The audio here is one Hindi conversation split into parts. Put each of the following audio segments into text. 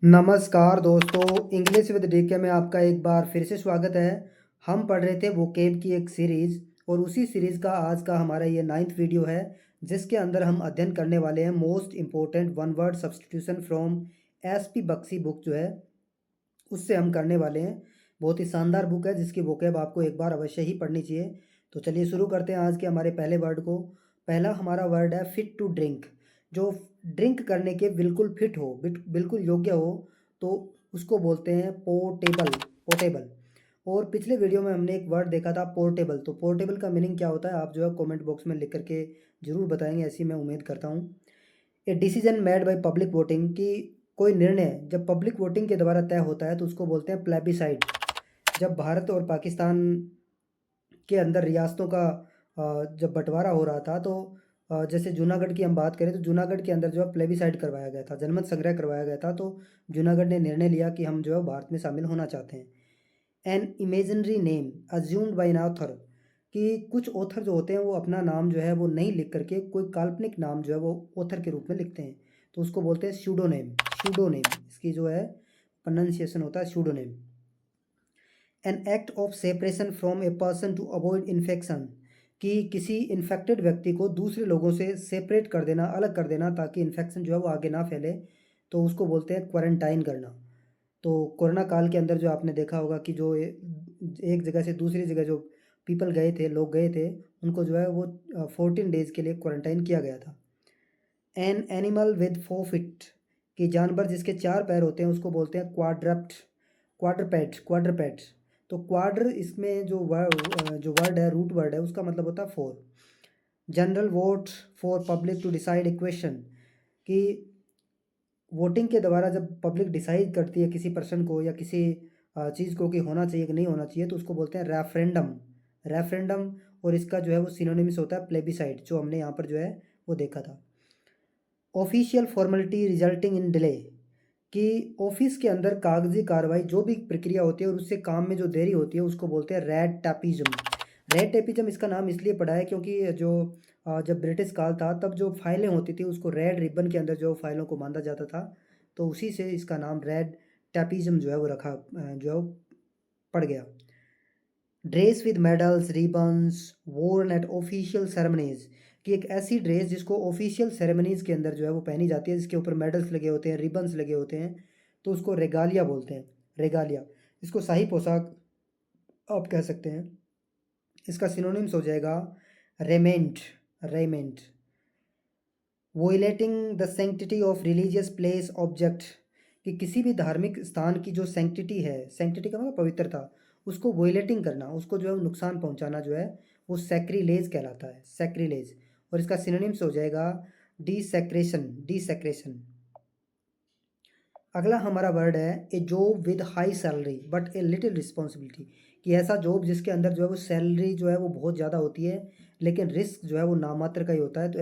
नमस्कार दोस्तों, इंग्लिश विद डीके में आपका एक बार फिर से स्वागत है। हम पढ़ रहे थे वोकेब की एक सीरीज़ और उसी सीरीज़ का आज का हमारा ये 9th वीडियो है, जिसके अंदर हम अध्ययन करने वाले हैं most important one word substitution from SP Bakshi book जो है उससे हम करने वाले हैं। बहुत ही शानदार बुक है जिसकी वोकेब आपको एक बार अवश्य ही पढ़नी चाहिए। तो चलिए शुरू करते हैं आज के हमारे पहले वर्ड को। पहला हमारा वर्ड है फिट टू ड्रिंक। जो ड्रिंक करने के बिल्कुल फिट हो, बिल्कुल योग्य हो, तो उसको बोलते हैं पोर्टेबल। पोर्टेबल। और पिछले वीडियो में हमने एक वर्ड देखा था पोर्टेबल। तो पोर्टेबल का मीनिंग क्या होता है आप जो है कमेंट बॉक्स में लिख करके ज़रूर बताएंगे, ऐसी मैं उम्मीद करता हूँ। A decision made by public voting, की कोई निर्णय जब पब्लिक वोटिंग के द्वारा तय होता है तो उसको बोलते हैं प्लेबिसाइड। जब भारत और पाकिस्तान के अंदर रियासतों का जब बंटवारा हो रहा था तो जैसे जूनागढ़ की हम बात करें तो जूनागढ़ के अंदर जो है प्लेबिसाइड करवाया गया था, जनमत संग्रह करवाया गया था। तो जूनागढ़ ने निर्णय लिया कि हम जो है भारत में शामिल होना चाहते हैं। An imaginary name assumed by an author, कि कुछ ऑथर जो होते हैं वो अपना नाम जो है वो नहीं लिख करके कोई काल्पनिक नाम जो है वो ऑथर के रूप में लिखते हैं, तो उसको बोलते हैं स्यूडोनेम। स्यूडोनेम इसकी जो है प्रोनाउंसिएशन होता है pseudonym. An act of separation from a person to avoid infection, कि किसी इन्फेक्टेड व्यक्ति को दूसरे लोगों से सेपरेट कर देना, अलग कर देना, ताकि इन्फेक्शन जो है वो आगे ना फैले, तो उसको बोलते हैं क्वारंटाइन करना। तो कोरोना काल के अंदर जो आपने देखा होगा कि जो एक जगह से दूसरी जगह जो पीपल गए थे, लोग गए थे, उनको जो है वो 14 डेज़ के लिए क्वारंटाइन किया गया था। एन एनिमल विद 4 फीट, कि जानवर जिसके 4 पैर होते हैं उसको बोलते हैं क्वाड्रप्ट। क्वाड्रपेट। क्वाड्रपेट। तो क्वाड्र इसमें जो वर्ड है, रूट वर्ड है, उसका मतलब होता है 4। General vote for public to decide a question, कि वोटिंग के द्वारा जब पब्लिक डिसाइड करती है किसी पर्सन को या किसी चीज़ को कि होना चाहिए कि नहीं होना चाहिए, तो उसको बोलते हैं रेफरेंडम। रेफरेंडम। और इसका जो है वो सिनोनिम्स होता है प्लेबिसाइड, जो हमने यहाँ पर जो है वो देखा था। Official formality resulting in delay, कि ऑफिस के अंदर कागजी कार्रवाई जो भी प्रक्रिया होती है और उससे काम में जो देरी होती है उसको बोलते हैं रेड टैपिज्म। रेड टैपिज्म इसका नाम इसलिए पड़ा है क्योंकि जो जब ब्रिटिश काल था तब जो फाइलें होती थी उसको रेड रिबन के अंदर जो फाइलों को बांधा जाता था, तो उसी से इसका नाम रेड टैपिज्म जो है वो रखा, जो है वो पड़ गया। Dress with medals ribbons worn at official ceremonies, कि एक ऐसी ड्रेस जिसको ऑफिशियल सेरेमनीज के अंदर जो है वो पहनी जाती है, जिसके ऊपर मेडल्स लगे होते हैं, रिबन्स लगे होते हैं, तो उसको रेगालिया बोलते हैं। रेगालिया। इसको शाही पोशाक आप कह सकते हैं। इसका सिनोनिम्स हो जाएगा raiment. Raiment. Violating the sanctity of religious place object, कि किसी भी धार्मिक स्थान की जो सेंक्टिटी है, सेंक्टिटी का मतलब पवित्रता, उसको वोलेटिंग करना, उसको जो है वो नुकसान पहुंचाना जो है वो सैक्रिलेज कहलाता है। सैक्रिलेज। और इसका सिनोनिम्स हो जाएगा डिसेक्रेशन। डिसेक्रेशन। अगला हमारा वर्ड है ए job with high salary but a little responsibility, कि ऐसा जॉब जिसके अंदर जो है वो सैलरी जो है वो बहुत ज़्यादा होती है लेकिन रिस्क जो है वो नामात्र का ही होता है, तो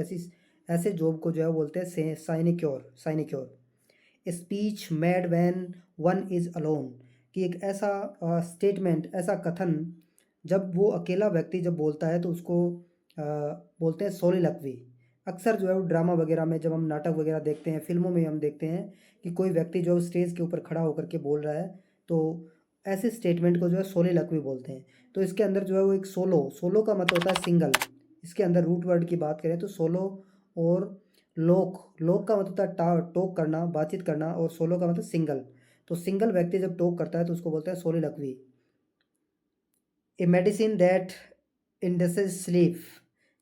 ऐसे जॉब को जो है वो बोलते हैं sinecure. Sinecure. Speech made when one is alone, कि एक ऐसा स्टेटमेंट, ऐसा कथन जब वो अकेला व्यक्ति जब बोलता है तो उसको बोलते हैं सोलिलक्वी। अक्सर जो है वो ड्रामा वगैरह में जब हम नाटक वगैरह देखते हैं, फिल्मों में हम देखते हैं कि कोई व्यक्ति जो स्टेज के ऊपर खड़ा होकर के बोल रहा है, तो ऐसे स्टेटमेंट को जो है सोलिलक्वी बोलते हैं। तो इसके अंदर जो है वो एक सोलो, सोलो का मतलब होता है सिंगल। इसके अंदर रूट वर्ड की बात करें तो सोलो और लोक, लोक का मतलब होता है टॉक करना, बातचीत करना, और सोलो का मतलब सिंगल। तो सिंगल व्यक्ति जब टॉक करता है तो उसको बोलते हैं soliloquy. A medicine that induces sleep,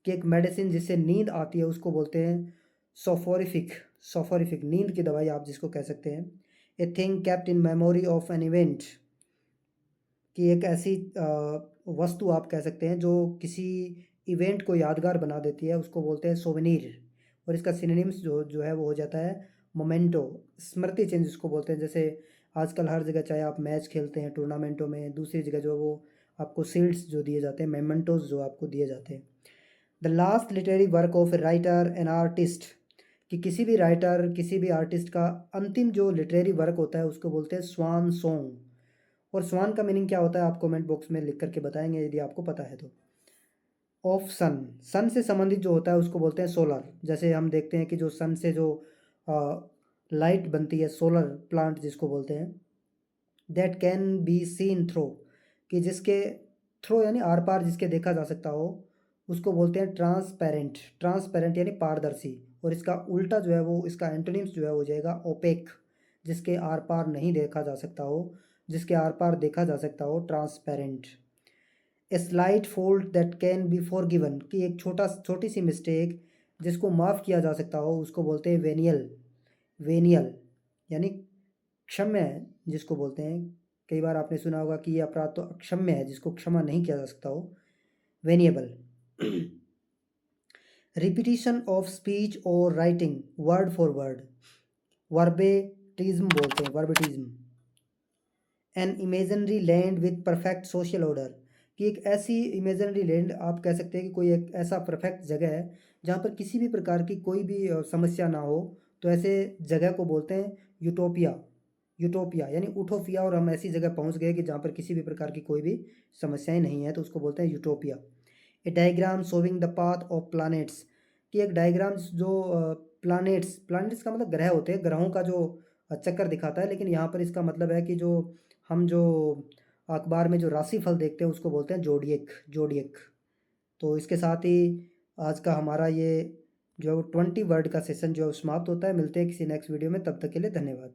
कि एक मेडिसिन जिससे नींद आती है उसको बोलते हैं सोफोरिफिक। सोफोरिफिक नींद की दवाई आप जिसको कह सकते हैं। A thing kept in memory of an event, कि एक ऐसी वस्तु आप कह सकते हैं जो किसी इवेंट को यादगार बना देती है, उसको बोलते हैं सोवेनीर। और इसका सिनोनिम्स जो है वो हो जाता है मोमेंटो। स्मृति चिन्ह जिसको बोलते हैं, जैसे आजकल हर जगह चाहे आप मैच खेलते हैं टूर्नामेंटों में, दूसरी जगह जो है वो आपको सील्ड्स जो दिए जाते हैं, मेमेंटोज जो आपको दिए जाते हैं। The last literary work of a writer an artist, कि किसी भी राइटर, किसी भी आर्टिस्ट का अंतिम जो लिटरेरी वर्क होता है उसको बोलते हैं स्वान सॉन्ग। और स्वान का मीनिंग क्या होता है आप कमेंट बॉक्स में लिख करके बताएंगे यदि आपको पता है तो। ऑफ सन, सन से संबंधित जो होता है उसको बोलते हैं सोलर। जैसे हम देखते हैं कि जो सन से जो लाइट बनती है, सोलर प्लांट जिसको बोलते हैं। That can be seen through, कि जिसके थ्रो यानी आर पार जिसके देखा जा सकता हो, उसको बोलते हैं ट्रांसपेरेंट। ट्रांसपेरेंट यानी पारदर्शी, और इसका उल्टा जो है वो, इसका एंटोनिम्स जो है हो जाएगा ओपेक, जिसके आर पार नहीं देखा जा सकता हो, जिसके आर पार देखा जा सकता हो, transparent. A slight fault that can be forgiven, कि एक छोटी सी मिस्टेक जिसको माफ़ किया जा सकता हो, उसको बोलते हैं वेनियल। वेनियल यानी क्षम्य है, जिसको बोलते हैं। कई बार आपने सुना होगा कि ये अपराध तो अक्षम्य है, जिसको क्षमा नहीं किया जा सकता हो, वेनिएबल। रिपीटिशन ऑफ स्पीच और writing word for word, verbatim बोलते हैं, verbatim. An imaginary land with perfect social order, कि एक ऐसी इमेजिनरी लैंड आप कह सकते हैं कि कोई एक ऐसा परफेक्ट जगह है जहाँ पर किसी भी प्रकार की कोई भी समस्या ना हो, तो ऐसे जगह को बोलते हैं यूटोपिया। यूटोपिया यानी उटोपिया, और हम ऐसी जगह पहुँच गए कि जहाँ पर किसी भी प्रकार की कोई भी समस्याएं नहीं है, तो उसको बोलते हैं utopia. A diagram showing the path of planets, कि एक डायग्राम जो प्लैनेट्स, प्लैनेट्स का मतलब ग्रह होते हैं, ग्रहों का जो चक्कर दिखाता है, लेकिन यहाँ पर इसका मतलब है कि जो हम जो अखबार में जो राशिफल देखते हैं उसको बोलते हैं जोडिएक, जोडिएक। तो इसके साथ ही आज का हमारा ये जो 20 वर्ड का सेशन जो है वो समाप्त होता है। मिलते हैं किसी नेक्स्ट वीडियो में, तब तक के लिए धन्यवाद।